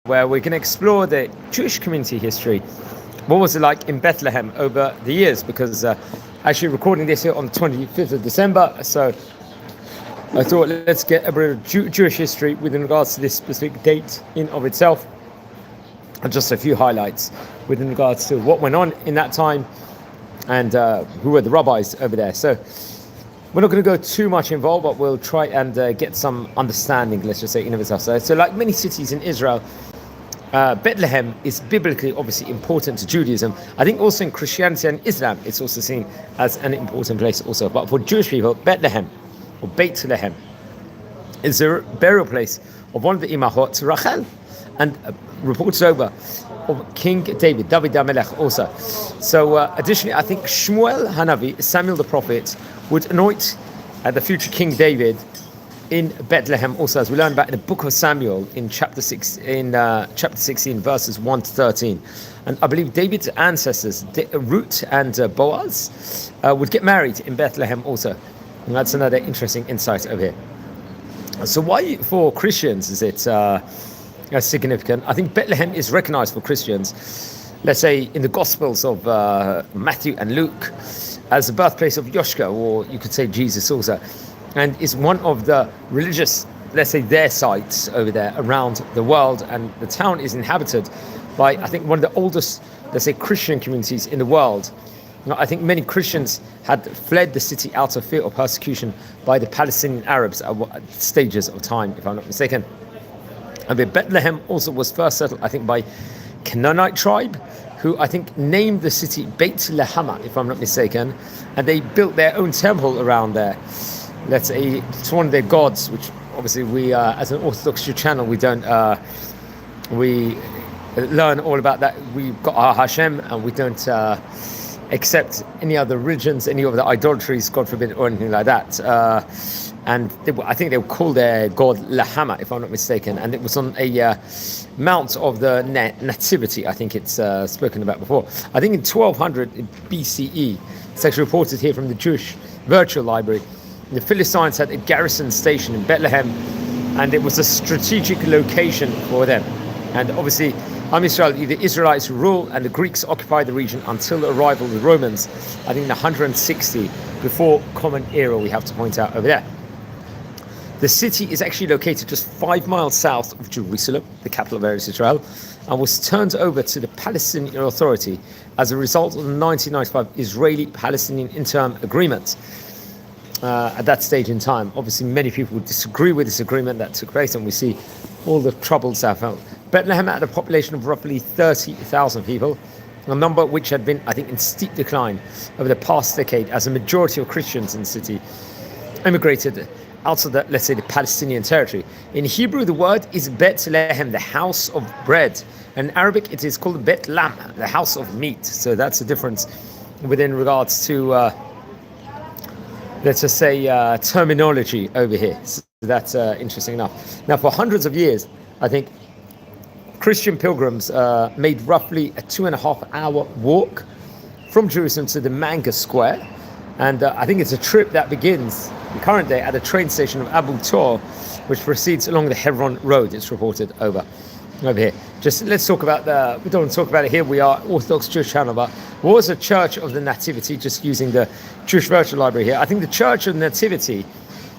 where we're going to explore the Jewish community history. What was it like in Bethlehem over the years? Because actually recording this here on the 25th of December, so I thought let's get a bit of Jewish history with regards to this specific date in of itself, and just a few highlights with regards to what went on in that time and who were the rabbis over there. So we're not going to go too much involved, but we'll try and get some understanding, let's just say, in of itself. So like many cities in Israel, Bethlehem is biblically obviously important to Judaism. I think also in Christianity and Islam it's also seen as an important place also. But for Jewish people, Bethlehem or Bethlehem is the burial place of one of the Imahot, Rachel, and reports over of King David HaMelech also. So additionally, I think Shmuel Hanavi, Samuel the prophet, would anoint the future King David in Bethlehem also, as we learn about in the book of Samuel in chapter 16, verses 1 to 13. And I believe David's ancestors, Ruth and Boaz, would get married in Bethlehem also. And that's another interesting insight over here. So why for Christians is it significant? I think Bethlehem is recognized for Christians, let's say in the Gospels of Matthew and Luke, as the birthplace of Yoshua, or you could say Jesus also. And is one of the religious, let's say, their sites over there around the world. And the town is inhabited by, I think, one of the oldest, let's say, Christian communities in the world. Now, I think many Christians had fled the city out of fear of persecution by the Palestinian Arabs at stages of time, if I'm not mistaken. And Bethlehem also was first settled, I think, by Canaanite tribe, who I think named the city Bethlehem, if I'm not mistaken. And they built their own temple around there. Let's say it's one of their gods, which obviously we, as an Orthodox Jew channel, we don't, we learn all about that. We've got our Hashem, and we don't accept any other religions, any other idolatries, God forbid, or anything like that. And I think they would call their god Lahama, if I'm not mistaken. And it was on a mount of the Nativity, I think it's spoken about before. I think in 1200 BCE, it's actually reported here from the Jewish Virtual Library, the Philistines had a garrison station in Bethlehem, and it was a strategic location for them. And obviously, Israel, the Israelites rule, and the Greeks occupied the region until the arrival of the Romans, I think in 160 before Common Era, we have to point out over there. The city is actually located just 5 miles south of Jerusalem, the capital of Israel, and was turned over to the Palestinian Authority as a result of the 1995 Israeli-Palestinian interim agreement. At that stage in time, obviously many people would disagree with this agreement that took place, and we see all the troubles that felt. Bethlehem had a population of roughly 30,000 people, a number which had been, I think, in steep decline over the past decade, as a majority of Christians in the city immigrated out of the, let's say, the Palestinian territory. In Hebrew, the word is Bethlehem, the house of bread. In Arabic, it is called Bet-Lam, the house of meat. So that's the difference within regards to let's just say terminology over here. So that's interesting enough. Now, for hundreds of years, I think Christian pilgrims made roughly a 2.5-hour walk from Jerusalem to the Manga Square. And I think it's a trip that begins in current day at the train station of Abu Tor, which proceeds along the Hebron Road, it's reported over here. Just let's talk about we don't want to talk about it here, we are Orthodox Jewish channel, but what was the Church of the Nativity, just using the Jewish Virtual Library here? I think the Church of the Nativity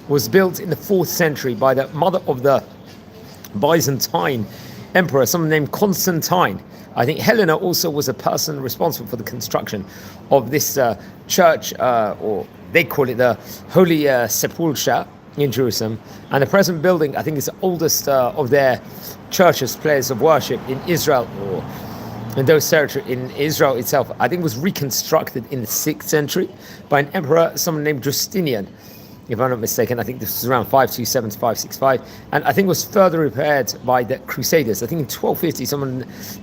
was built in the 4th century by the mother of the Byzantine emperor, someone named Constantine. I think Helena also was a person responsible for the construction of this church, or they call it the Holy Sepulchre in Jerusalem. And the present building, I think, is the oldest of their churches, places of worship in Israel, or in those territories in Israel itself. I think it was reconstructed in the 6th century by an emperor, someone named Justinian, if I'm not mistaken. I think this was around 527 to 565, and I think it was further repaired by the Crusaders. I think in 1250,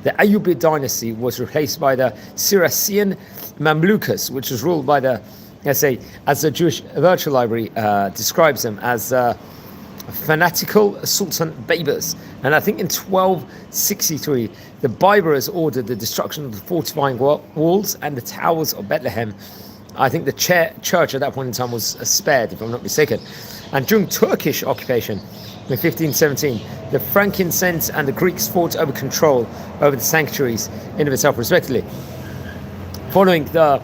the Ayyubid dynasty was replaced by the Syrian Mamlukas, which was ruled by the, let's say, as the Jewish Virtual Library describes them, as fanatical Sultan Baybars. And I think in 1263, the Baybars ordered the destruction of the fortifying walls and the towers of Bethlehem. I think the church at that point in time was spared, if I'm not mistaken. And during Turkish occupation, in 1517, the frankincense and the Greeks fought over control over the sanctuaries in of itself, respectively. Following the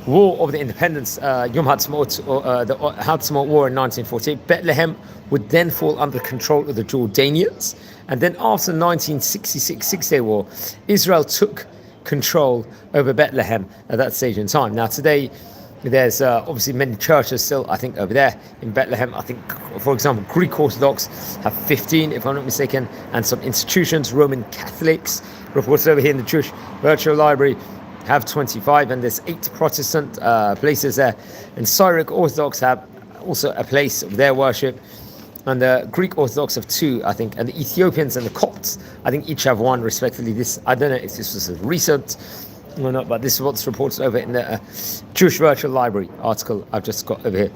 War of the Independence, Yom Ha'atzmaut, or the Ha'atzmaut War in 1948, Bethlehem would then fall under control of the Jordanians. And then after the 1966 Six-Day War, Israel took control over Bethlehem at that stage in time. Now today, there's obviously many churches still, I think, over there in Bethlehem. I think, for example, Greek Orthodox have 15, if I'm not mistaken, and some institutions, Roman Catholics, reported over here in the Jewish Virtual Library, have 25, and there's 8 Protestant places there. And Syriac Orthodox have also a place of their worship. And the Greek Orthodox have 2, I think, and the Ethiopians and the Copts, I think, each have 1, respectively. This, I don't know if this was recent or not, but this is what's reported over in the Jewish Virtual Library article I've just got over here.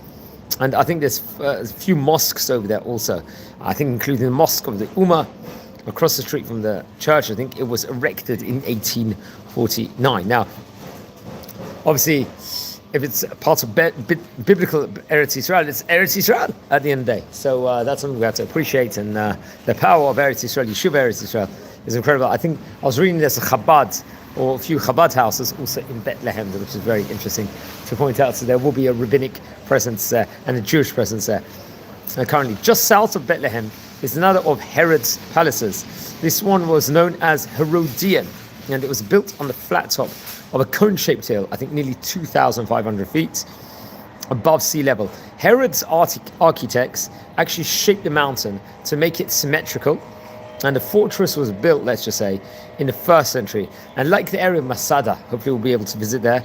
And I think there's a few mosques over there also. I think including the Mosque of the Ummah across the street from the church. I think it was erected in 1849. Now, obviously, if it's part of biblical Eretz Yisrael, it's Eretz Yisrael at the end of the day. So that's something we have to appreciate. And the power of Eretz Yisrael, Yeshuv Eretz Yisrael, is incredible. I think I was reading there's a Chabad, or a few Chabad houses also in Bethlehem, which is very interesting to point out. So there will be a rabbinic presence there and a Jewish presence there. Currently, just south of Bethlehem is another of Herod's palaces. This one was known as Herodian, and it was built on the flat top of a cone-shaped hill, I think nearly 2,500 feet above sea level. Herod's architects actually shaped the mountain to make it symmetrical, and the fortress was built, let's just say, in the 1st century. And like the area of Masada, hopefully we'll be able to visit there,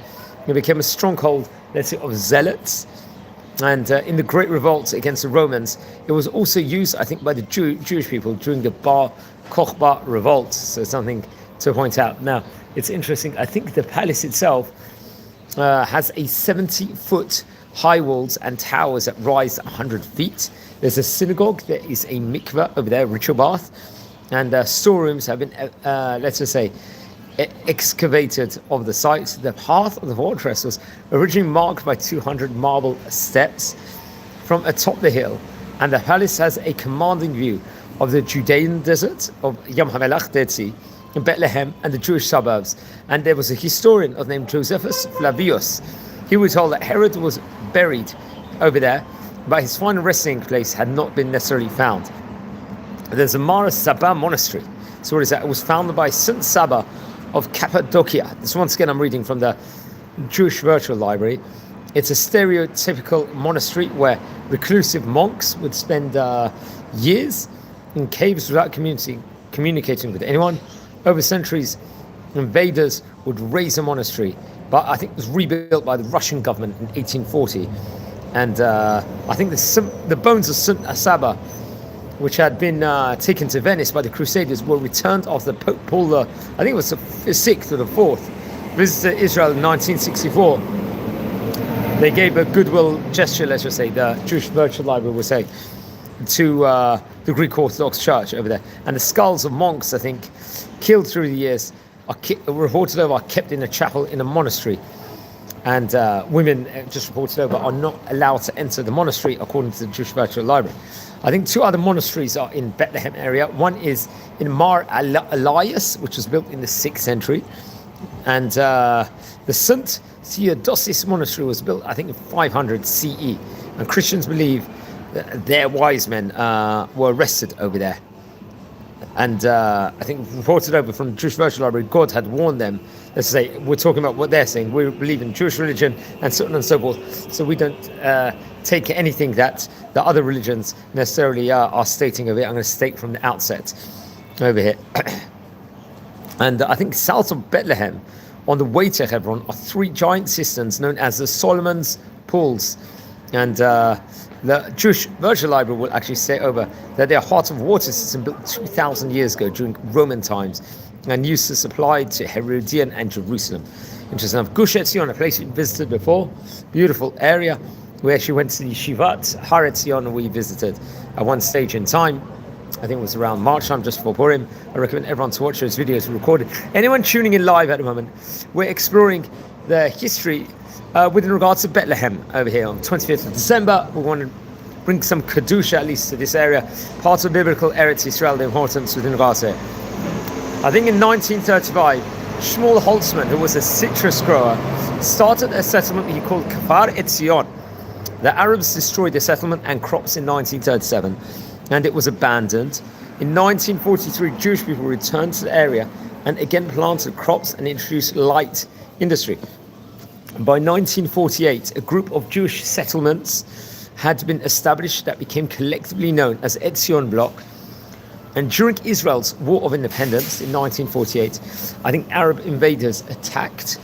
it became a stronghold, let's say, of zealots. And in the Great Revolt against the Romans, it was also used, I think, by the Jewish people during the Bar Kokhba revolt. So something to point out. Now, it's interesting. I think the palace itself has a 70-foot high walls and towers that rise 100 feet. There's a synagogue. There is a mikveh over there, ritual bath. And storerooms have been, let's just say, excavated of the site. The path of the fortress was originally marked by 200 marble steps from atop the hill, and the palace has a commanding view of the Judean desert of Yam HaMelach, Dead Sea, in Bethlehem and the Jewish suburbs. And there was a historian named Josephus Flavius. He was told that Herod was buried over there, but his final resting place had not been necessarily found. There's a Mara Saba monastery. So what is that? It was founded by Saint Saba of Cappadocia. This, once again, I'm reading from the Jewish Virtual Library. It's a stereotypical monastery where reclusive monks would spend years in caves without communicating with anyone. Over centuries, invaders would raise a monastery, but I think it was rebuilt by the Russian government in 1840. And I think the bones of Saint Saba, which had been taken to Venice by the Crusaders, were returned after Pope Paul, I think it was the 6th or the 4th, visited Israel in 1964. They gave a goodwill gesture, let's just say, the Jewish Virtual Library will say, to the Greek Orthodox Church over there. And the skulls of monks, I think, killed through the years, are reported over, are kept in a chapel in a monastery. And women, just reported over, are not allowed to enter the monastery according to the Jewish Virtual Library. I think 2 other monasteries are in Bethlehem area. One is in Mar Elias, which was built in the 6th century. And the St. Theodosis monastery was built, I think, in 500 CE. And Christians believe that their wise men were arrested over there. And I think reported over from the Jewish Virtual Library, God had warned them. Let's say, we're talking about what they're saying. We believe in Jewish religion and so on and so forth. So we don't take anything that the other religions necessarily are stating over here. I'm going to state from the outset over here. And I think south of Bethlehem, on the way to Hebron, are 3 giant cisterns known as the Solomon's Pools. And the Jewish Virtual Library will actually say over that they are heart of water system built 2,000 years ago during Roman times and used to supply to Herodian and Jerusalem. Interesting enough. Gush Etzion, a place we visited before, beautiful area. We actually went to the Yeshivat Har Etzion, we visited at one stage in time. I think it was around March time, just before Purim. I recommend everyone to watch those videos recorded. Anyone tuning in live at the moment, we're exploring the history with regards to Bethlehem over here on 25th of December. We want to bring some Kedusha at least to this area, part of biblical Eretz Yisrael, the importance within regards to it. I think in 1935, Shmuel Holtzman, who was a citrus grower, started a settlement he called Gush Etzion. The Arabs destroyed the settlement and crops in 1937, and it was abandoned. In 1943, Jewish people returned to the area and again planted crops and introduced light industry. By 1948, a group of Jewish settlements had been established that became collectively known as Etzion Bloc. And during Israel's War of Independence in 1948, I think Arab invaders attacked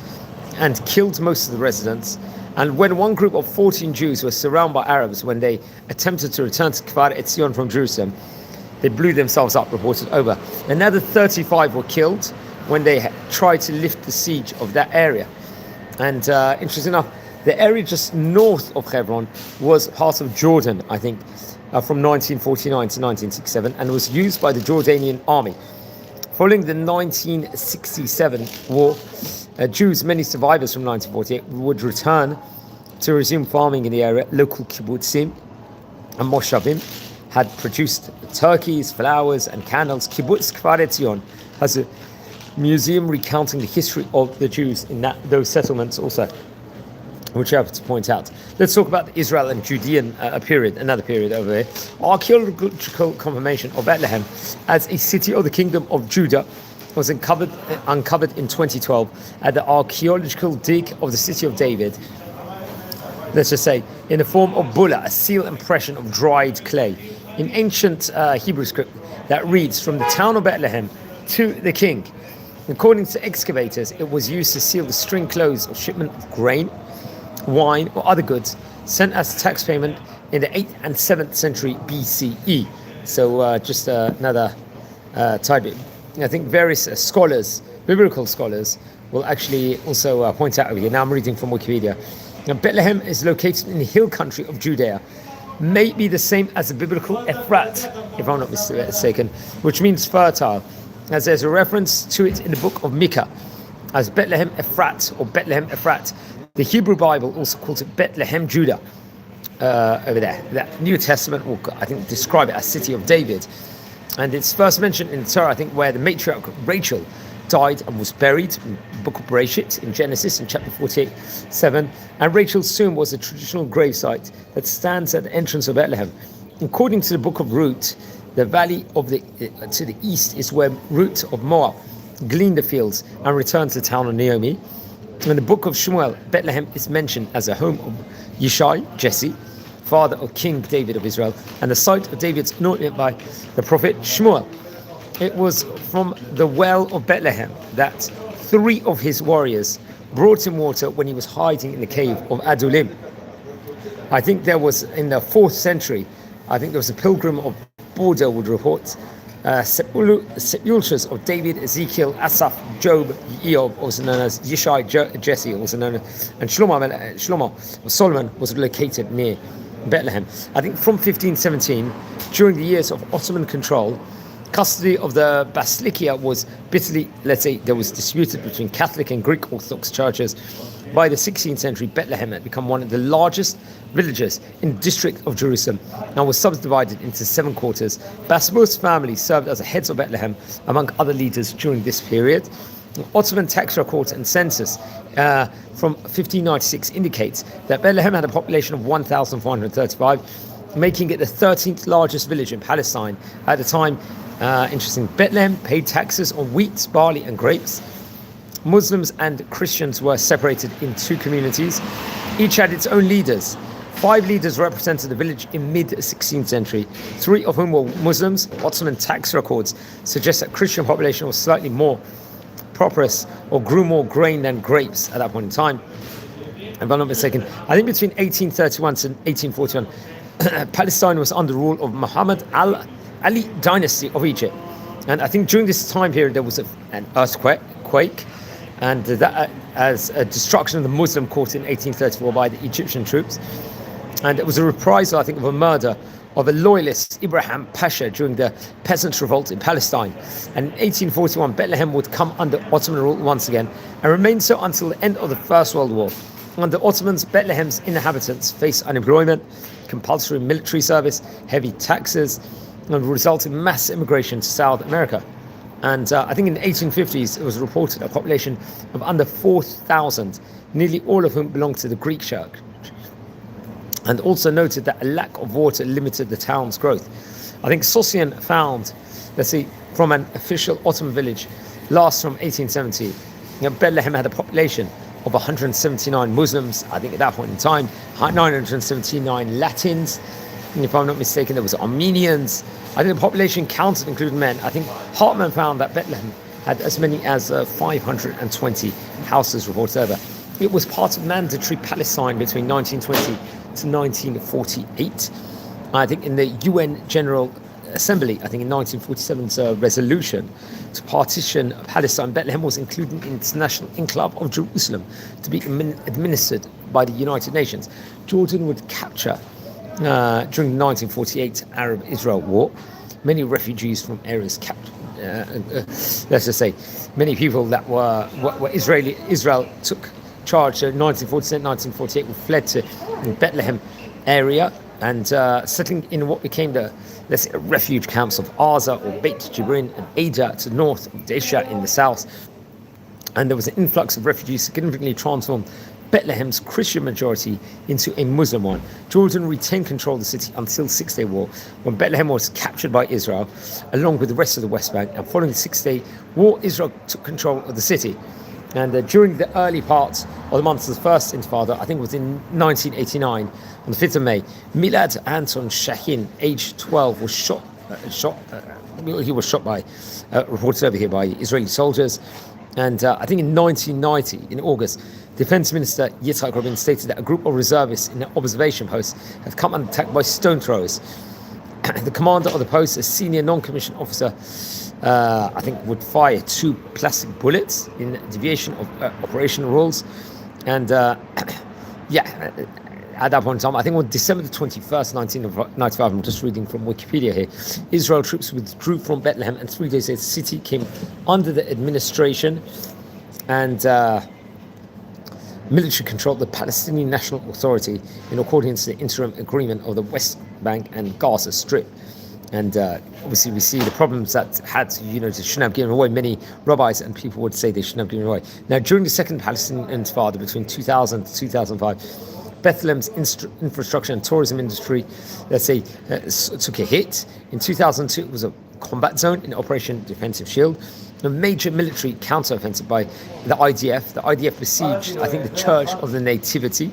and killed most of the residents. And when one group of 14 Jews were surrounded by Arabs when they attempted to return to Gush Etzion from Jerusalem, they blew themselves up, reported over. Another 35 were killed when they tried to lift the siege of that area. And interesting enough, the area just north of Hebron was part of Jordan, I think, from 1949 to 1967, and was used by the Jordanian army. Following the 1967 war, Jews, many survivors from 1948, would return to resume farming in the area. Local kibbutzim and moshavim had produced turkeys, flowers, and candles. Kibbutz Gush Etzion has a museum recounting the history of the Jews in those settlements also, which I have to point out. Let's talk about the Israel and Judean period, another period over there. Archaeological confirmation of Bethlehem as a city of the kingdom of Judah was uncovered in 2012 at the archaeological dig of the city of David. Let's just say, in the form of bulla, a seal impression of dried clay. In ancient Hebrew script that reads, from the town of Bethlehem to the king. According to excavators, it was used to seal the string clothes of shipment of grain, wine, or other goods sent as tax payment in the 8th and 7th century BCE. So just another tidbit. I think various scholars, biblical scholars, will actually also point out over here. Now I'm reading from Wikipedia. Now, Bethlehem is located in the hill country of Judea, may be the same as the biblical Ephrat, if I'm not mistaken, which means fertile, as there's a reference to it in the book of Micah as Bethlehem Ephrat or Bethlehem Ephrat. The Hebrew Bible also calls it Bethlehem Judah over there. That New Testament will, I think, describe it as city of David. And it's first mentioned in the Torah, I think, where the matriarch Rachel died and was buried in the book of Bereshit in Genesis in chapter 48:7. And Rachel's tomb was a traditional gravesite that stands at the entrance of Bethlehem. According to the book of Ruth, the valley of to the east is where Ruth of Moab gleaned the fields and returned to the town of Naomi. In the book of Shmuel, Bethlehem is mentioned as a home of Yishai, Jesse, father of King David of Israel, and the site of David's anointment by the prophet Shmuel. It was from the well of Bethlehem that 3 of his warriors brought him water when he was hiding in the cave of Adullam. I think there was, in the 4th century, I think there was a pilgrim of Bordeaux would report sepulchres of David, Ezekiel, Asaph, Job, Eob, also known as Yishai, Jesse, also known as, and Shlomo, Solomon was located near Bethlehem. I think from 1517, during the years of Ottoman control, custody of the Basilica was bitterly, let's say, there was disputed between Catholic and Greek Orthodox churches. By the 16th century, Bethlehem had become one of the largest villages in the district of Jerusalem and was subdivided into 7 quarters. Basilica's family served as the heads of Bethlehem, among other leaders during this period. The Ottoman tax records and census from 1596 indicates that Bethlehem had a population of 1,435, making it the 13th largest village in Palestine at the time. Interesting. Bethlehem paid taxes on wheat, barley, and grapes. Muslims and Christians were separated in 2 communities. Each had its own leaders. 5 leaders represented the village in mid-16th century, 3 of whom were Muslims. Ottoman tax records suggest that Christian population was slightly more prosperous or grew more grain than grapes at that point in time. If I'm not mistaken, I think between 1831 to 1841, Palestine was under rule of Muhammad Ali dynasty of Egypt. And I think during this time period there was an earthquake, and that as a destruction of the Muslim court in 1834 by the Egyptian troops. And it was a reprisal, I think, of a murder of a loyalist, Ibrahim Pasha, during the peasants' revolt in Palestine. And in 1841, Bethlehem would come under Ottoman rule once again, and remain so until the end of the First World War. Under Ottomans, Bethlehem's inhabitants faced unemployment, compulsory military service, heavy taxes, and resulted in mass immigration to South America. And I think in the 1850s, it was reported a population of under 4,000, nearly all of whom belonged to the Greek Church. And also noted that a lack of water limited the town's growth. I think Sosyan found, from an official Ottoman village, last from 1870, Bethlehem had a population of 179 Muslims, I think at that point in time, 979 Latins, and if I'm not mistaken, there was Armenians. I think the population counted, including men. I think Hartman found that Bethlehem had as many as 520 houses reported over. It was part of mandatory Palestine between 1920 to 1948. I think in the UN General Assembly, I think in 1947's resolution to partition Palestine, Bethlehem was included in the International Enclave of Jerusalem to be administered by the United Nations. Jordan would capture, during the 1948 Arab-Israel War, many refugees from areas captured. Let's just say, many people that were Israel took charge in 1947, 1948, were fled to the Bethlehem area and settling in what became the refuge camps of Arza or Beit Jibrin and Ada to the north, of Desha in the south. And there was an influx of refugees significantly transformed Bethlehem's Christian majority into a Muslim one. Jordan retained control of the city until the Six-Day War, when Bethlehem was captured by Israel, along with the rest of the West Bank. And following the Six-Day War, Israel took control of the city. And during the early part of the months of the First Intifada, I think it was in 1989, on the 5th of May, Milad Anton Shahin, aged 12, was shot. He was shot by, reported over here, by Israeli soldiers. And I think in 1990, in August, Defense Minister Yitzhak Rabin stated that a group of reservists in an observation post had come under attack by stone throwers. The commander of the post, a senior non-commissioned officer, I think would fire 2 plastic bullets in deviation of operational rules. And at that point in time, I think on December the 21st, 1995, I'm just reading from Wikipedia here, Israel troops withdrew from Bethlehem, and 3 days later the city came under the administration and military control of the Palestinian National Authority in accordance to the interim agreement of the West Bank and Gaza Strip. And obviously we see the problems that had, shouldn't have given away. Many rabbis and people would say they shouldn't have given away. Now, during the second Palestinian Intifada between 2000 to 2005, Bethlehem's infrastructure and tourism industry, took a hit. In 2002, it was a combat zone in Operation Defensive Shield, a major military counter-offensive by the IDF. The IDF besieged, I think, the Church of the Nativity.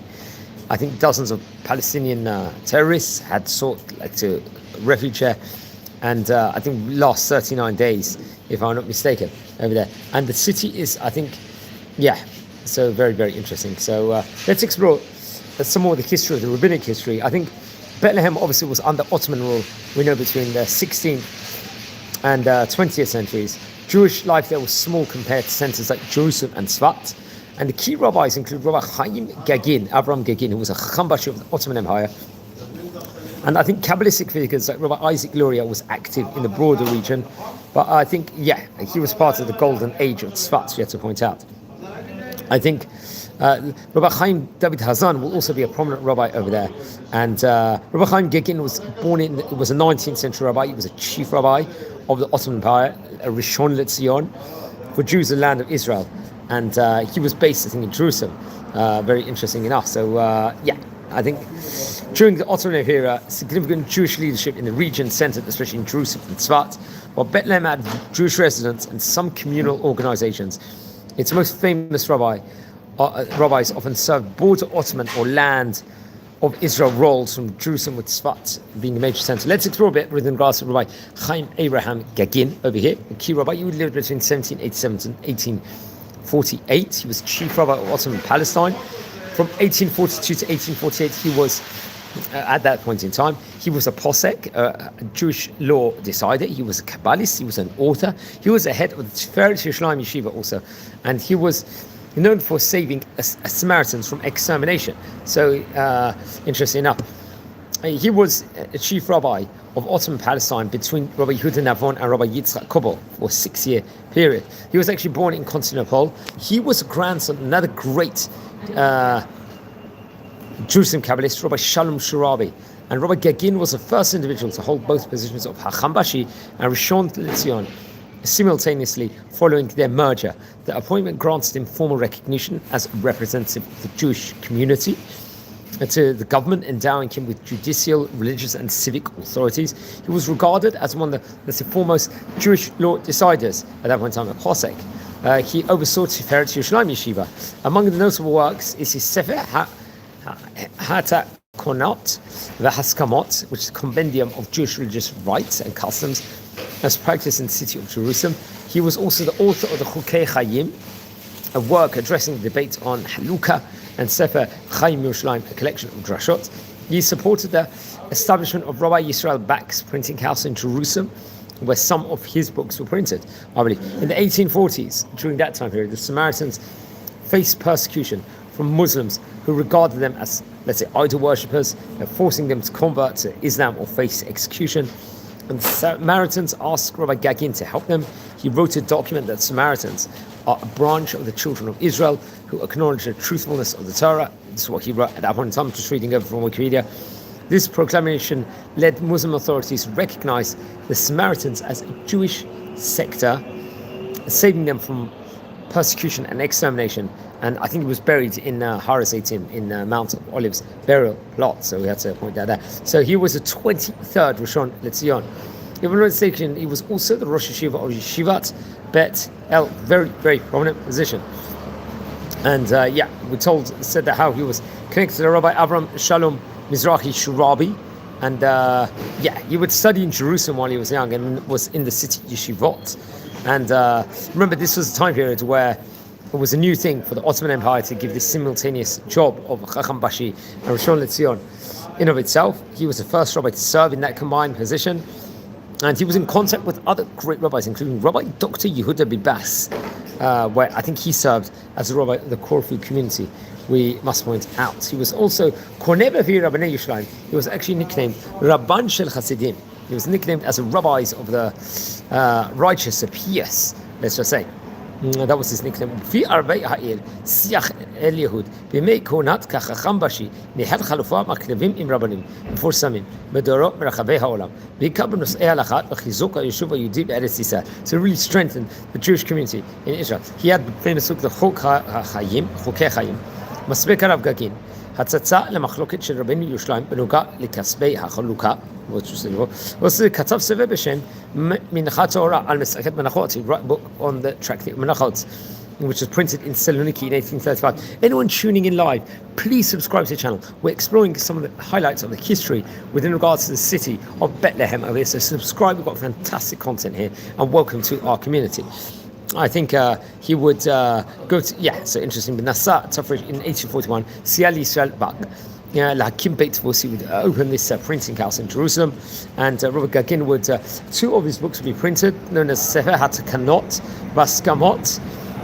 I think dozens of Palestinian terrorists had sought to refuge there, and I think last 39 days, if I'm not mistaken, over there. And the city is, I think, so very, very interesting. So let's explore some more of the history of the rabbinic history. I think Bethlehem obviously was under Ottoman rule, we know, between the 16th and 20th centuries. Jewish life there was small compared to centers like Jerusalem and Tzfat. And the key rabbis include Rabbi Chaim Gagin, Avraham Gagin, who was a Chacham Bashi of the Ottoman Empire. And I think Kabbalistic figures like Rabbi Isaac Luria was active in the broader region. But I think, he was part of the golden age of Tzfat, you have to point out. I think Rabbi Chaim David Hazan will also be a prominent rabbi over there. And Rabbi Chaim Gagin was was a 19th century rabbi. He was a chief rabbi of the Ottoman Empire, a Rishon LeZion, for Jews in the land of Israel. And he was based, I think, in Jerusalem. Very interesting enough. So, I think during the Ottoman era, significant Jewish leadership in the region centered especially in Jerusalem and Tzfat, while Bethlehem had Jewish residents and some communal organizations. Its most famous rabbis often served border Ottoman or land of Israel roles from Jerusalem, with Tzfat being the major center. Let's explore a bit within regards to Rabbi Chaim Abraham Gagin over here, a key rabbi. He lived between 1787 and 1848. He was chief rabbi of Ottoman Palestine. From 1842 to 1848, he was, at that point in time, he was a posek, a Jewish law decider. He was a Kabbalist. He was an author. He was a head of the Tiferet Yerushalayim Yeshiva also. And he was known for saving Samaritans from extermination. So, interesting enough, he was a chief rabbi of Ottoman Palestine between Rabbi Yehuda Navon and Rabbi Yitzchak Kobol for a 6-year period. He was actually born in Constantinople. He was a grandson of another great Jerusalem Kabbalist, Rabbi Shalom Sharabi. And Rabbi Gagin was the first individual to hold both positions of Chacham Bashi and Rishon LeZion simultaneously following their merger. The appointment granted him formal recognition as a representative of the Jewish community to the government, endowing him with judicial, religious and civic authorities. He was regarded as one of the foremost Jewish law deciders at that point in time, a posek. He oversaw Tiferet Yerushalayim Yeshiva. Among the notable works is his Sefer HaTakonot VeHaskamot, which is a compendium of Jewish religious rites and customs as practiced in the city of Jerusalem. He was also the author of the Chukei Chayim, a work addressing the debate on Halukah, and Sefer Chaim Yerushalayim, a collection of drashot. He supported the establishment of Rabbi Yisrael Bach's printing house in Jerusalem, where some of his books were printed. I believe in the 1840s, during that time period, the Samaritans faced persecution from Muslims who regarded them as, let's say, idol worshippers, forcing them to convert to Islam or face execution. And the Samaritans asked Rabbi Gagin to help them. He wrote a document that Samaritans are a branch of the children of Israel who acknowledge the truthfulness of the Torah. This is what he wrote at that point in time, just reading over from Wikipedia. This proclamation led Muslim authorities to recognize the Samaritans as a Jewish sector, saving them from persecution and extermination. And I think he was buried in Har HaZeitim, in Mount of Olives burial plot, so we had to point that out there. So he was the 23rd Rishon LeZion. He was also the Rosh Yeshiva of Yeshivat Bet El, very, very prominent position. And we said that how he was connected to Rabbi Avram Shalom Mizrahi Shurabi, and he would study in Jerusalem while he was young and was in the city Yeshivot. And remember, this was a time period where it was a new thing for the Ottoman Empire to give this simultaneous job of Chacham Bashi and Rishon LeZion. In of itself, he was the first rabbi to serve in that combined position, and he was in contact with other great rabbis, including Rabbi Dr. Yehuda Bibas, where I think he served as a rabbi of the Corfu community. We must point out he was also Kornei B'Avi Rabbanei Yerushalayim. He was actually nicknamed Rabban Shel Chasidim. He was nicknamed as a rabbis of the righteous, pious, let's just say. That was his nickname. Fi Arbei Ha'il Siach El Yehud B'mei Konat Kachacham Bashi Nihel Chalufa Makrevim Im Rabbanim Mforsamim Medorot Merachavei Ha'olam B'ikar B'nosei Halachat V'chizuk HaYeshuv HaYehudi B'Eretz Yisrael, to really strengthen the Jewish community in Israel. He had the famous book, the Chukei Chayim, מסבק הרב גגין, הצצה למחלוקת של רבנו ירושלים בנוגע לכספי החלוקה, וכתב סבב בשם מנחת תורה על מסכת מנחות. He wrote a book on the tractate Menachot, which was printed in Saloniki in 1835. Anyone tuning in live, please subscribe to the channel. We're exploring some of the highlights of the history within regards to the city of Bethlehem over here, so subscribe. We've got fantastic content here, and welcome to our community. I think he would go to, so interesting. Nasa Tafresh in 1841, Sial Yisrael Bak, Lahakim Beit Tvos, he would open this printing house in Jerusalem, and Rabbi Gagin would, two of his books would be printed, known as Sefer HaTakonot VeHaskamot,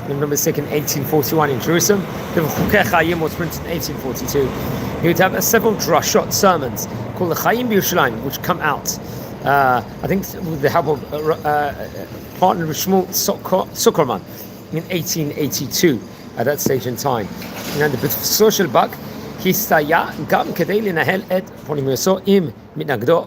November 2nd, 1841 in Jerusalem. The Chukei Chayim was printed in 1842. He would have several drashot sermons called the Chaim Yerushalayim, which come out, I think with the help of partner with Shmuel Zuckerman in 1882 at that stage in time. And the social bug, הסתייע גם כדי לנהל את פולימיוסו עם מתנגדו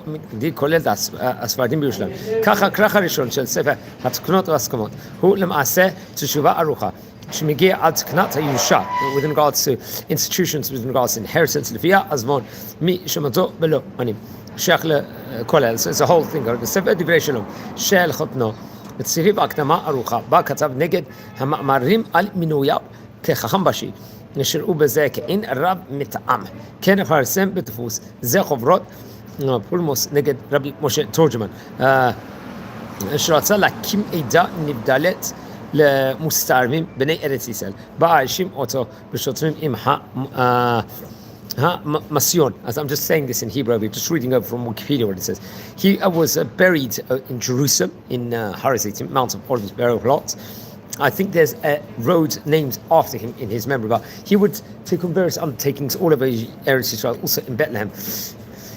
כולל הספרדים בירושלים. ככה הכרך הראשון של ספר התקנות וההסכמות הוא למעשה תשובה ארוכה שמגיע עד תקנת הירושה, with regards to institutions, with regards to inheritance, לפי הזמון מי שמתו בלא מנים שייך לכולל. So it's a whole thing. בספר דברי שלום של חותנו בצירי בהקדמה ארוכה בה כתב נגד המאמרים על מינוייו כחכם בשיעי, נשארו בזה כאין רב מטעם, כן הפרסם בדפוס זה חוברות פולמוס נגד רבי משה תורג'מן, שרצה להקים עדה נבדלת למוסתערבים בני ארץ ישראל, בא האשים אותו בשוטרים עם Masyon. As I'm just saying this in Hebrew, we're just reading over from Wikipedia what it says. He was buried in Jerusalem in Har HaZeitim, Mount of Olives burial plot. I think there's a road named after him in his memory, but he would take on various undertakings all over Eretz Israel, also in Bethlehem.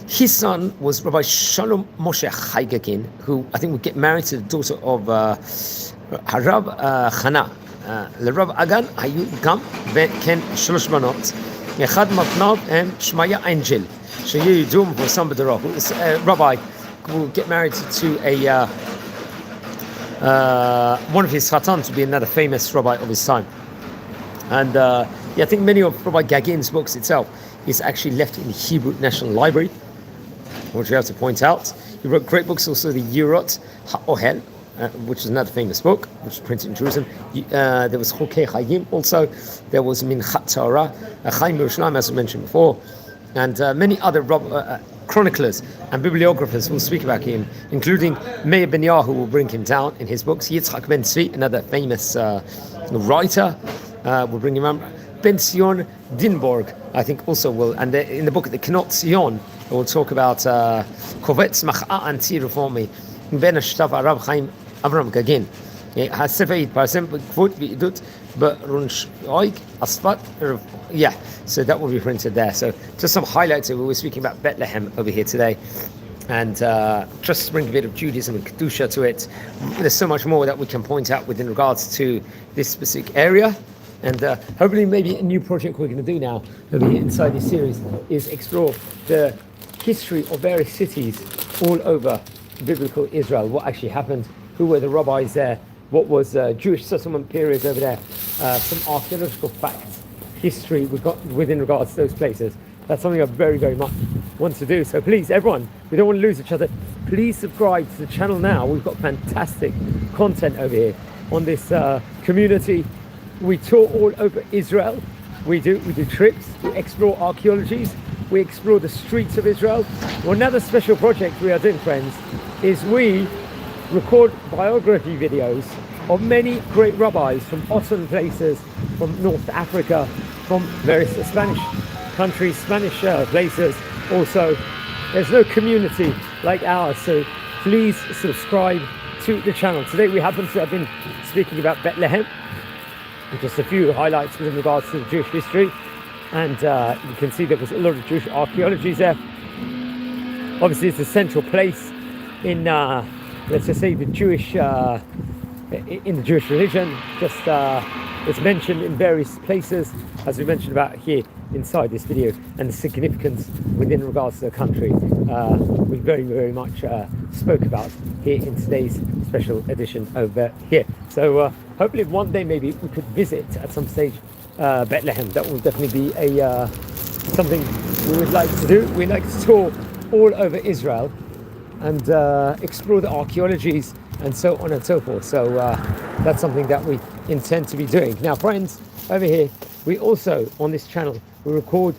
His son was Rabbi Shalom Moshe Chai Gagin, who I think would get married to the daughter of Harav Chana. לרב אגן היו גם וכן 3 בנות, אחד מתניו הם שמעיה אנג'ל, שיהיו ידועים פורסם בדורו. Rabbi will get married to one of his chatan to be another famous rabbi of his time. And I think many of Rabbi Gagin's books itself is actually left in the Hebrew National Library, which we have to point out. He wrote great books, also the Yurot HaOhel, which is another famous book, which was printed in Jerusalem. There was Chokei Chayim also. There was Minchat Torah, Chaim Yerushalayim, as we mentioned before, and many other chroniclers and bibliographers will speak about him, including Meir Ben Yahu will bring him down in his books. Yitzchak Ben Tzvi, another famous writer, will bring him up. Ben Zion Dinborg, I think, also will. And in the book, the Knot Zion, we'll talk about Kovetz Macha'a Anti-Reformi, Ben Ashtav Arab Chaim Avram Gagin. הספר התפרסם בקבוצת ועידות ברונשוויג, אספת, yeah, so that will be printed there. So just some highlights. We were speaking about Bethlehem over here today, and just to bring a bit of Judaism and Kedusha to it. There's so much more that we can point out within regards to this specific area, and hopefully maybe a new project we're going to do now over here inside this series is explore the history of various cities all over biblical Israel, what actually happened, who were the rabbis there, what was Jewish settlement periods over there, some archaeological facts, history we've got within regards to those places. That's something I very, very much want to do. So please, everyone, we don't want to lose each other. Please subscribe to the channel now. We've got fantastic content over here on this community. We tour all over Israel. We do trips, we explore archaeologies, we explore the streets of Israel. Well, another special project we are doing, friends, is we record biography videos of many great rabbis from Ottoman places, from North Africa, from various Spanish countries, Spanish places. Also, there's no community like ours, so please subscribe to the channel. Today we happen to have been speaking about Bethlehem, and just a few highlights with regards to the Jewish history, and you can see there was a lot of Jewish archaeologies there. Obviously it's a central place in let's just say the Jewish in the Jewish religion. Just it's mentioned in various places, as we mentioned about here inside this video, and the significance within regards to the country we very, very much spoke about here in today's special edition over here. So hopefully one day maybe we could visit at some stage Bethlehem. That will definitely be a something we would like to do. We like to tour all over Israel and explore the archaeologies and so on and so forth. So that's something that we intend to be doing. Now, friends, over here, we also, on this channel, we record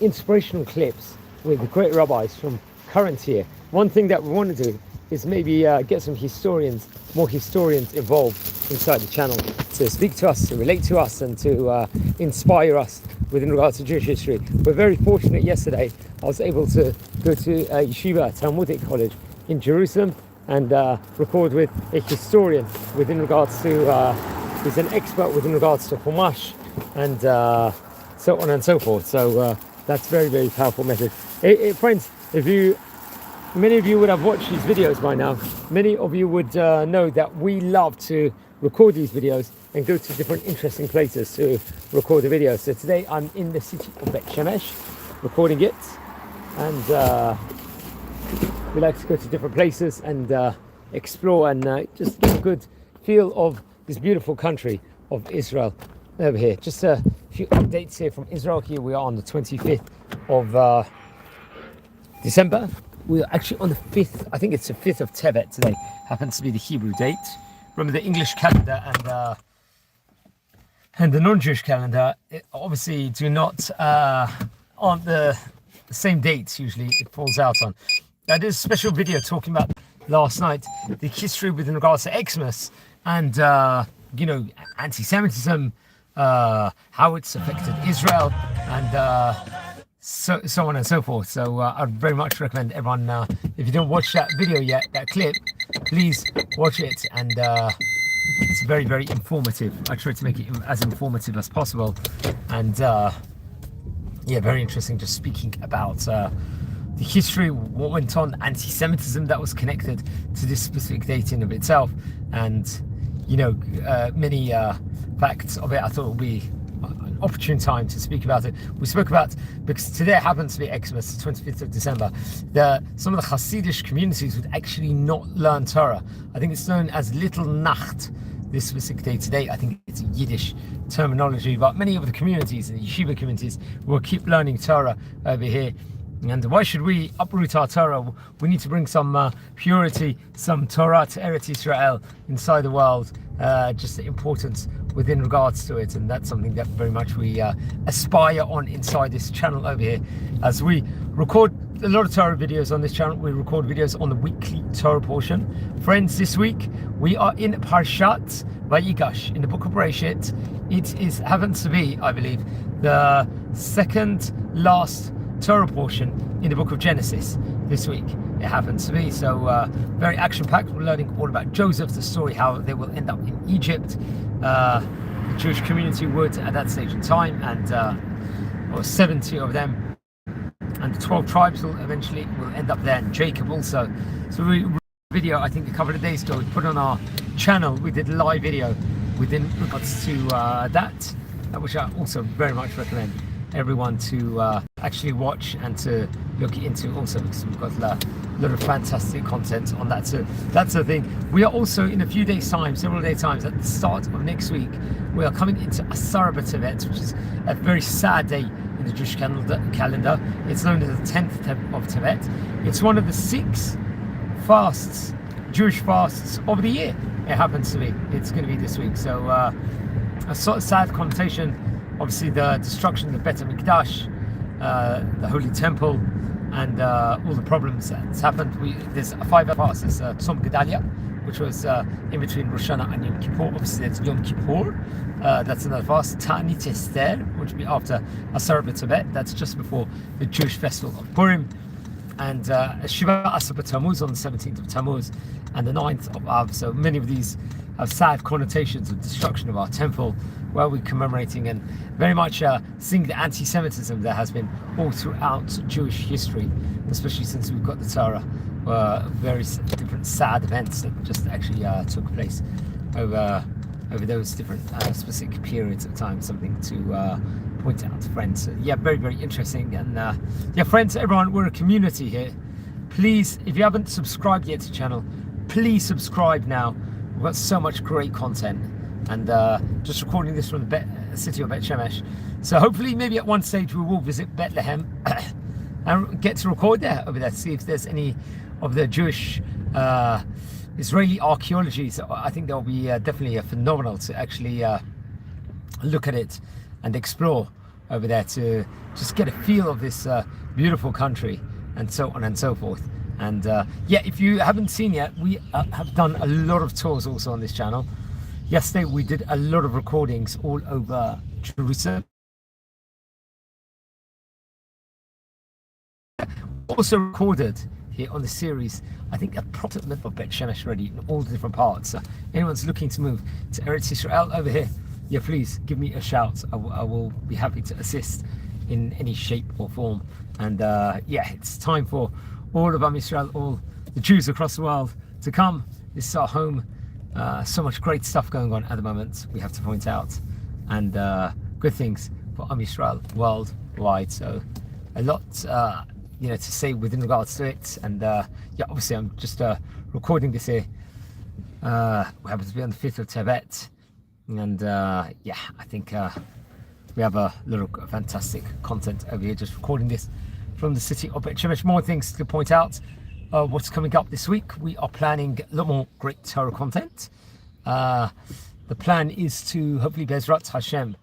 inspirational clips with the great rabbis from current year. One thing that we want to do is maybe get some historians, more historians involved inside the channel to speak to us, to relate to us, and to inspire us within regards to Jewish history. We're very fortunate. Yesterday I was able to go to a yeshiva, Talmudic college in Jerusalem, and record with a historian within regards to, he's an expert within regards to Chumash and so on and so forth. So that's very, very powerful method. Friends, many of you would have watched these videos by now. Many of you would know that we love to record these videos and go to different interesting places to record the videos. So today I'm in the city of Beit Shemesh recording it, and we like to go to different places and explore and just get a good feel of this beautiful country of Israel over here. Just a few updates here from Israel. Here we are on the 25th of December. We are actually on the 5th, I think it's the 5th of Tevet today, happens to be the Hebrew date. Remember, the English calendar and the non-Jewish calendar obviously do not on the same dates. Usually it falls out on. I did a special video talking about last night the history with regards to Xmas and anti-Semitism, how it's affected Israel, and so on and so forth. So I'd very much recommend everyone, if you don't watch that video yet, that clip, please watch it, and it's very, very informative. I try to make it as informative as possible, and yeah, very interesting, just speaking about the history, what went on, anti-Semitism that was connected to this specific date in of itself, and many facts of it. I thought it would be opportune time to speak about it. We spoke about, because today happens to be Xmas, the 25th of December, some of the Hasidic communities would actually not learn Torah. I think it's known as Little Nacht, this specific day today. I think it's a Yiddish terminology, but many of the communities, the yeshiva communities, will keep learning Torah over here. And why should we uproot our Torah? We need to bring some purity, some Torah to Eretz Israel inside the world, just the importance within regards to it. And that's something that very much we aspire on inside this channel over here. As we record a lot of Torah videos on this channel, we record videos on the weekly Torah portion. Friends, this week we are in Parshat Vayigash in the book of Bereshit. It happens to be, I believe, the second last Torah portion in the book of Genesis this week. It happens to be so very action-packed. We're learning all about Joseph, the story how they will end up in Egypt. The Jewish community would at that stage in time, and 70 of them, and the 12 tribes will eventually end up there, and Jacob also. So we video, I think a couple of days ago, we put on our channel. We did a live video within regards to that, which I also very much recommend everyone to actually watch and to look into also, because we've got a lot of fantastic content on that. So that's the thing. We are also in a few days time, several days times, at the start of next week, we are coming into Asara B'Tevet, which is a very sad day in the Jewish calendar. It's known as the 10th of Tevet. It's one of the 6 fasts, Jewish fasts of the year. It happens to be. It's going to be this week. So a sort of sad connotation. Obviously, the destruction of the Bet HaMikdash, the Holy Temple, and all the problems that's happened. There's a 5 fast. There's Tzom Gedalia, which was in between Rosh Hashanah and Yom Kippur. Obviously, there's Yom Kippur. That's another fast. Ta'anit Esther, which will be after Asara B'Tevet. That's just before the Jewish festival of Purim. And Shiva Asar B'Tammuz on the 17th of Tammuz, and the 9th of Av. So many of these have sad connotations of destruction of our temple, where we're commemorating and very much seeing the anti-Semitism that has been all throughout Jewish history, especially since we've got the Torah. Various different sad events that just actually took place over those different specific periods of time. Something to point out, friends. Yeah, very, very interesting. And yeah, friends, everyone, we're a community here. Please, if you haven't subscribed yet to the channel, please subscribe now. We've got so much great content, and just recording this from the city of Bet Shemesh. So hopefully, maybe at one stage we will visit Bethlehem and get to record there over there to see if there's any of the Jewish Israeli archaeology. So I think that'll be definitely phenomenal to actually look at it and explore over there, to just get a feel of this beautiful country, and so on and so forth. And yeah, if you haven't seen yet, we have done a lot of tours also on this channel. Yesterday we did a lot of recordings all over Jerusalem. Also recorded here on the series, I think, approximate of Bet Shemesh already in all the different parts. So anyone's looking to move to Eretz Israel over here, yeah, please give me a shout. I will be happy to assist in any shape or form. And yeah, it's time for all of Am Yisrael, all the Jews across the world, to come. This is our home. So much great stuff going on at the moment, we have to point out, and good things for Am Yisrael worldwide. So a lot to say within regards to it. And yeah, obviously I'm just recording this here. We happen to be on the 5th of Tevet, and yeah, I think we have a lot of fantastic content over here, just recording this from the city of Bet Shemesh. More things to point out. What's coming up this week? We are planning a lot more great Torah content. The plan is to hopefully, Bezrat Hashem,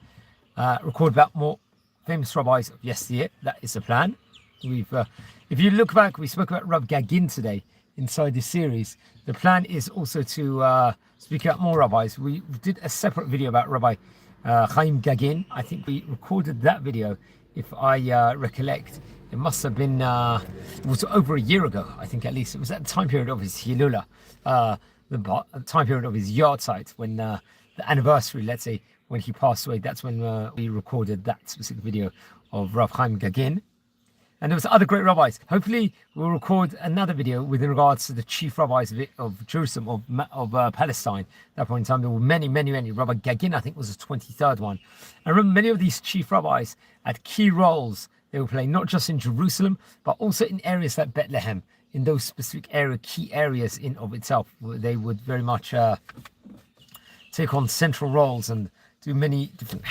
record about more famous rabbis of yesteryear. That is the plan. If you look back, we spoke about Rabbi Gagin today inside this series. The plan is also to speak about more rabbis. We did a separate video about Rabbi Chaim Gagin. I think we recorded that video, if I recollect. It must have been, it was over a year ago, I think, at least. It was at the time period of his Hilula, the time period of his yahrzeit, when the anniversary, let's say, when he passed away. That's when we recorded that specific video of Rav Chaim Gagin. And there was other great rabbis. Hopefully, we'll record another video with regards to the chief rabbis of Jerusalem, of Palestine. At that point in time, there were many, many, many. Rabbi Gagin, I think, was the 23rd one. And remember, many of these chief rabbis had key roles they were playing, not just in Jerusalem, but also in areas like Bethlehem, in those specific key areas in of itself. They would very much take on central roles and do many different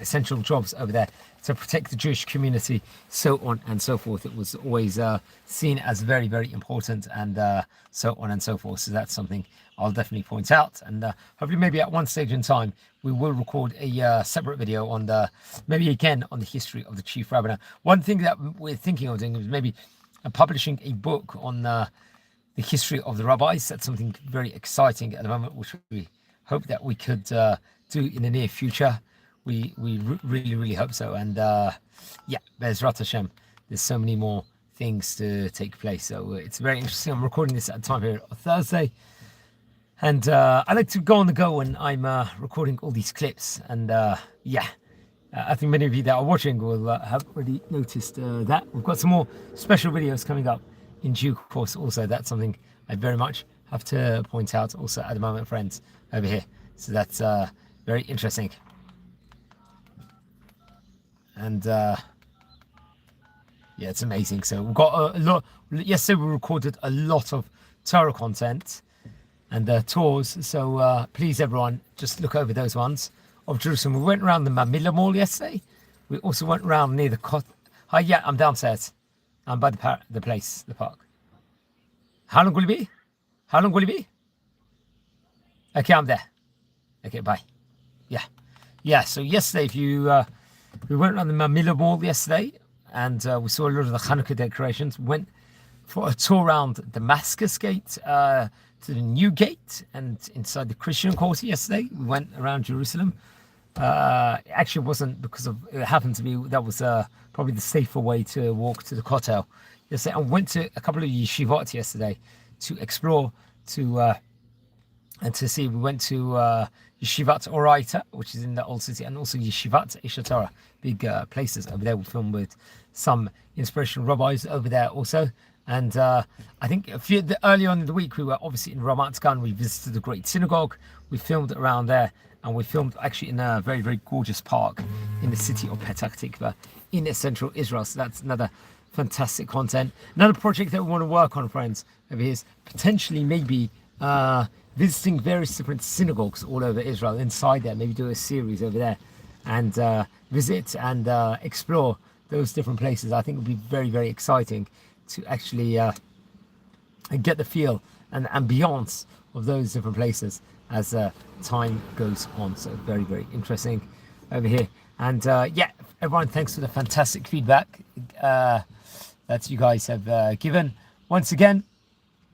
essential jobs over there to protect the Jewish community, so on and so forth. It was always seen as very, very important, and so on and so forth. So that's something I'll definitely point out. And hopefully maybe at one stage in time, we will record a separate video on maybe again on the history of the chief rabbi. Now, one thing that we're thinking of doing is maybe publishing a book on the history of the rabbis. That's something very exciting at the moment, which we hope that we could do in the near future. We really, really hope so. And yeah, Bezrat Hashem, there's so many more things to take place. So it's very interesting. I'm recording this at a time here on Thursday. And I like to go on the go when I'm recording all these clips. And yeah, I think many of you that are watching will have already noticed that. We've got some more special videos coming up in due course also. That's something I very much have to point out also at the moment, friends, over here. So that's very interesting. And yeah, it's amazing. So we've got a lot. Yesterday we recorded a lot of Torah content and tours. So please, everyone, just look over those ones of Jerusalem. We went around the Mamilla Mall yesterday. We also went around near the Hi, yeah, I'm downstairs. I'm by the place, the park. How long will it be? How long will it be? Okay, I'm there. Okay, bye. Yeah. So yesterday, if you we went around the Mamilla Mall yesterday, and we saw a lot of the Hanukkah decorations. Went for a tour around Damascus Gate to the New Gate, and inside the Christian Quarter yesterday. We went around Jerusalem. Actually, it wasn't because of it happened to be that was probably the safer way to walk to the Kotel yesterday. I went to a couple of yeshivot yesterday to explore and to see. We went to Yeshivat Oraita, which is in the Old City, and also Yeshivat Isha, big places over there. We filmed with some inspirational rabbis over there also. And I think early on in the week, we were obviously in Ramat Gan. We visited the Great Synagogue. We filmed around there, and we filmed actually in a very, very gorgeous park in the city of Petach Tikva in central Israel. So that's another fantastic content. Another project that we want to work on, friends, over here is potentially maybe visiting various different synagogues all over Israel. Inside there, maybe do a series over there and visit and explore those different places. I think it would be very, very exciting to actually get the feel and ambiance of those different places as time goes on. So very, very interesting over here. And yeah, everyone, thanks for the fantastic feedback that you guys have given. Once again,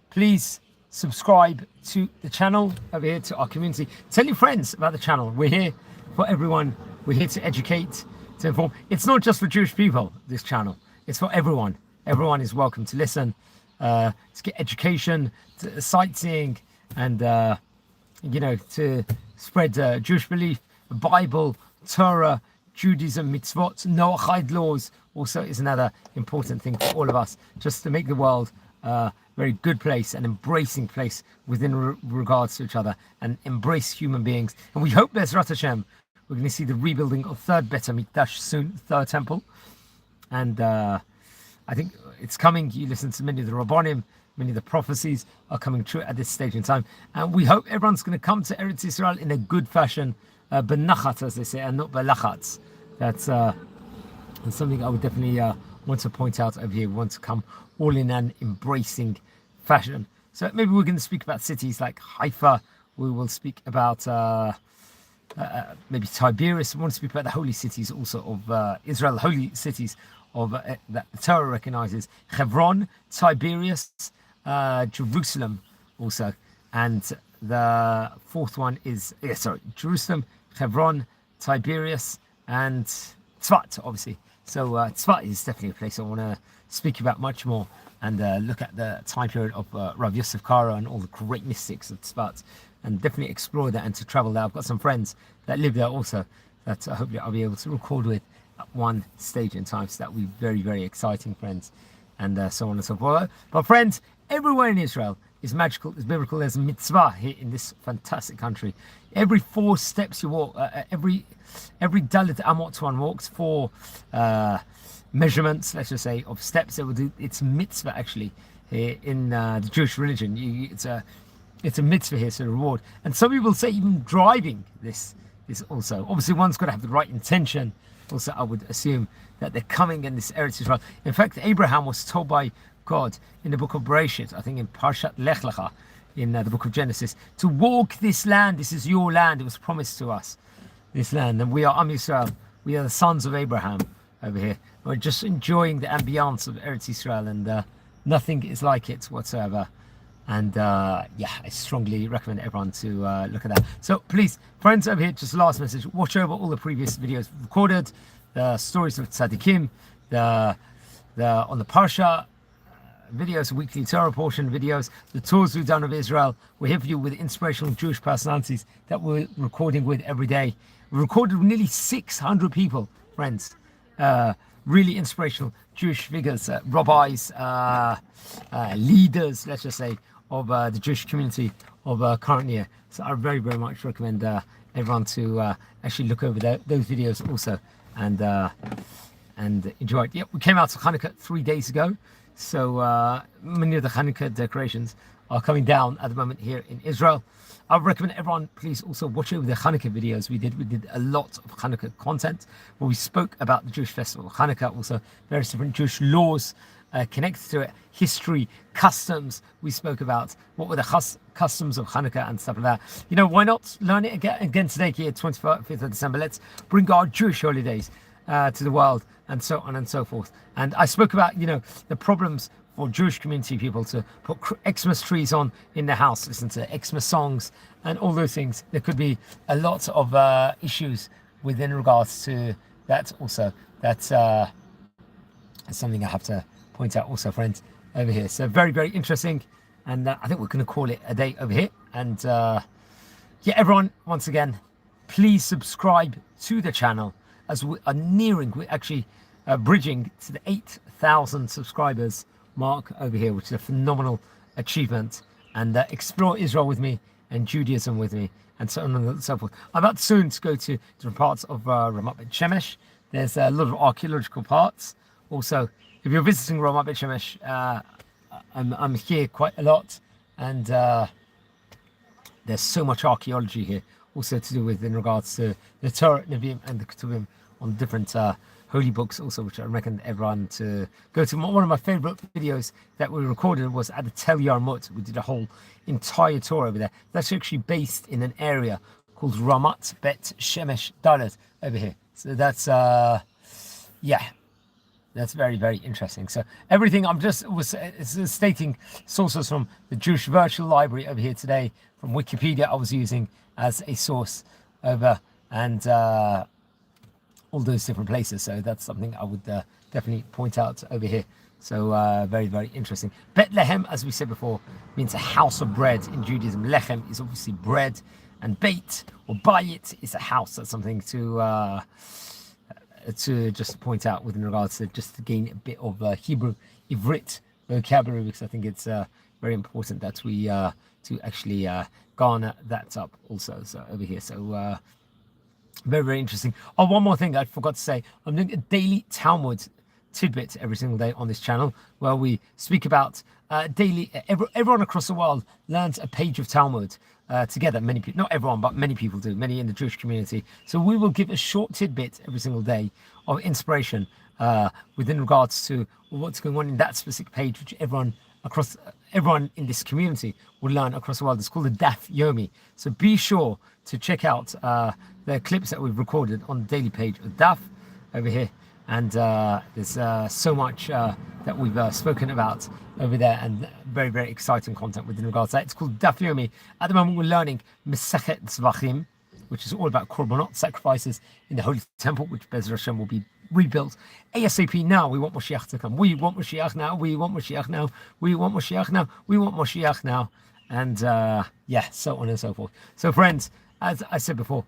please subscribe to the channel over here, to our community. Tell your friends about the channel. We're here for everyone. We're here to educate, to inform. It's not just for Jewish people, this channel. It's for everyone. Everyone is welcome to listen, to get education, to sightseeing, and to spread Jewish belief, the Bible, Torah, Judaism, mitzvot, Noahide laws also is another important thing for all of us, just to make the world a very good place, an embracing place within regards to each other, and embrace human beings. And we hope, Bezrat Hashem, we're going to see the rebuilding of third Bet HaMikdash soon, third temple. And I think it's coming. You listen to many of the Rabbanim, many of the prophecies are coming true at this stage in time. And we hope everyone's going to come to Eretz Yisrael in a good fashion, benachat, as they say, and not belachatz. That's something I would definitely want to point out over here. We want to come all in an embracing fashion. So maybe we're going to speak about cities like Haifa. We will speak about maybe Tiberias. We want to speak about the holy cities also of Israel, the holy cities of that the Torah recognizes: Hebron, Tiberias, Jerusalem also. And the fourth one is Jerusalem, Hebron, Tiberias, and Tzfat, obviously. So Tzfat is definitely a place I want to speak about much more, and look at the time period of Rav Yosef Karo and all the great mystics of Tzfat, and definitely explore that and to travel there. I've got some friends that live there also that hopefully I'll be able to record with at one stage in time. So that will be very, very exciting, friends, and so on and so forth. But friends, everywhere in Israel is magical, is biblical. There's a mitzvah here in this fantastic country. Every 4 steps you walk, every dalit amot one walks, 4 measurements, let's just say, of steps that will do. It's mitzvah actually here in the Jewish religion. It's a mitzvah here, so a reward. And some people say even driving this is also. Obviously, one's got to have the right intention. Also, I would assume that they're coming in this Eretz Israel. In fact, Abraham was told by God in the book of Bereshit, I think in Parshat Lech Lecha, in the book of Genesis, to walk this land. This is your land. It was promised to us, this land. And we are Am Yisrael. We are the sons of Abraham over here. We're just enjoying the ambience of Eretz Israel, and nothing is like it whatsoever. And yeah, I strongly recommend everyone to look at that. So please, friends over here, just last message, watch over all the previous videos recorded, the stories of Tzaddikim, the on the Parsha videos, weekly Torah portion videos, the tours we've done of Israel. We're here for you with inspirational Jewish personalities that we're recording with every day. We recorded with nearly 600 people, friends. Really inspirational Jewish figures, rabbis, leaders, let's just say, of the Jewish community of current year. So I very, very much recommend everyone to actually look over those videos also and enjoy it. Yeah, we came out to Hanukkah 3 days ago. So many of the Hanukkah decorations are coming down at the moment here in Israel. I would recommend everyone please also watch over the Hanukkah videos we did. We did a lot of Hanukkah content where we spoke about the Jewish festival of Hanukkah, also various different Jewish laws connected to it, history, customs. We spoke about what were the customs of Hanukkah and stuff like that. You know, why not learn it again today here, 25th of December. Let's bring our Jewish holidays to the world, and so on and so forth. And I spoke about, you know, the problems for Jewish community people to put Xmas trees on in their house, listen to Xmas songs and all those things. There could be a lot of issues within regards to that also. That's something I have to point out also, friends, over here. So very, very interesting. And I think we're going to call it a day over here. And yeah, everyone, once again, please subscribe to the channel as we are nearing, we're actually bridging to the 8,000 subscribers mark over here, which is a phenomenal achievement. And explore Israel with me and Judaism with me, and so on and so forth. I'm about soon to go to different parts of Ramat Bet Shemesh. There's a lot of archaeological parts. Also, if you're visiting Ramat Bet Shemesh, I'm here quite a lot, and there's so much archaeology here also to do with in regards to the Torah, Nevi'im, and the Ketuvim on different holy books also, which I recommend everyone to go to. One of my favorite videos that we recorded was at the Tel Yarmut. We did a whole entire tour over there. That's actually based in an area called Ramat Bet Shemesh Dalet over here. So that's yeah, that's very, very interesting. So everything I'm just was stating sources from the Jewish Virtual Library over here today, from Wikipedia I was using as a source over, and all those different places. So that's something I would definitely point out over here. So very, very interesting. Bethlehem, as we said before, means a house of bread in Judaism. Lechem is obviously bread, and Beit or Bayit is a house. That's something to just point out with regards to just to gain a bit of Hebrew Ivrit vocabulary, because I think it's very important that we to actually garner that up also. So over here, so very, very interesting. Oh, one more thing I forgot to say. I'm doing a daily Talmud tidbit every single day on this channel, where we speak about daily. Everyone across the world learns a page of Talmud together. Many people, not everyone, but many people do. Many in the Jewish community. So we will give a short tidbit every single day of inspiration within regards to what's going on in that specific page, which everyone in this community will learn across the world. It's called the Daf Yomi. So be sure to check out the clips that we've recorded on the daily page of Daf over here. And there's so much that we've spoken about over there, and very, very exciting content within regards to that. It's called Daf Yomi. At the moment, we're learning Mesechet Zvachim, which is all about korbanot, sacrifices in the Holy Temple, which Be'ez Hashem will be rebuilt ASAP now. We want Moshiach to come. We want Moshiach now. We want Moshiach now. We want Moshiach now. We want Moshiach now. And yeah, so on and so forth. So friends, as I said before,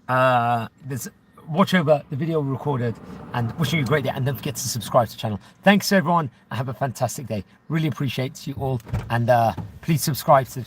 there's watch over the video recorded, and wishing you a great day. And don't forget to subscribe to the channel. Thanks everyone, and have a fantastic day. Really appreciate you all, and please subscribe to the